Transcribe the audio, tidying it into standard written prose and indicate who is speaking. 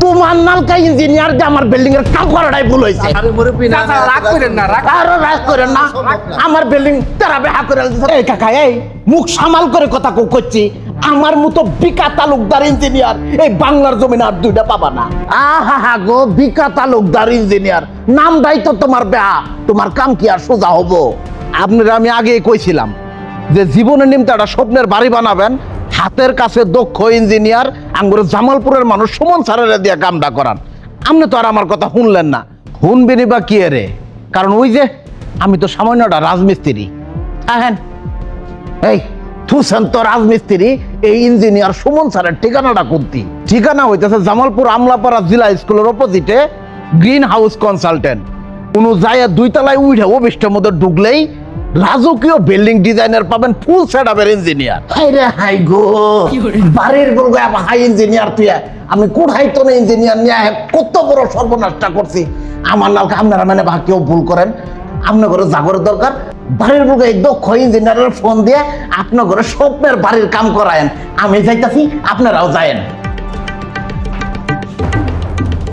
Speaker 1: তোমার নালকা ইঞ্জিনিয়ার যে আমার বিল্ডিং এর কাম করাটাই ভুল হয়েছে।
Speaker 2: আরে মুরব্বি না রাগ করেন না রাগ
Speaker 1: আরো রাগ করেন না, আমার বিল্ডিং তারা বেহা করে এই কাকা এই মুখ সামাল করে কথা করছি। আমার মতো বিকা তালুকদার ইঞ্জিনিয়ার এই বাংলার জমিনে আর দুইটা পাবা না। আহা হা গো, বিকা তালুকদার ইঞ্জিনিয়ার নামটাই তো তোমার বেহা, তোমার কাম কি আর সোজা হবো? আপনারা আমি আগেই কইছিলাম যে জীবনের নিমতে একটা স্বপ্নের বাড়ি বানাবেন, হাতের কাছে দক্ষ ইঞ্জিনিয়ার আঙ্গুরের জামালপুরের মানুষ সুমন স্যারেরা দিয়ে কামটা করান। আপনি তো আর আমার কথা শুনলেন না, শুনবেনি বা কি রে? কারণ ওই যে আমি তো সামান্যটা রাজমিস্ত্রি। হ্যাঁ এই তুসেন তো রাজমিস্ত্রি, এই ইঞ্জিনিয়ার সুমন স্যারের ঠিকানাটা কোনটি? ঠিকানা হইতেছে জামালপুর আমলাপাড়া জেলা স্কুলের অপোজিটে গ্রিন হাউস কনসালটেন্ট। কোনো যায় দুই তলায় উঠে অফিসটার মধ্যে ঢুকলেই রাজকীয় বিল্ডিং ডিজাইনার পাবেন, ফুল সেট আপের ইঞ্জিনিয়ার। হাই রে হাই গো, বাড়ির বলবো হাই ইঞ্জিনিয়ার তুই, আমি কোথায় তো না ইঞ্জিনিয়ার নিয়ে কত বড় সর্বনাশটা করছি। আমার নামকে আপনারা মানে বা কেউ ভুল করেন, আপনার ঘরে জাগরের দরকার, বাড়ির বুকে দক্ষ ইঞ্জিনিয়ারের ফোন দিয়ে আপনার ঘরে স্বপ্নের বাড়ির কাম করায়েন। আমি যাইতাছি, আপনারাও যায়েন।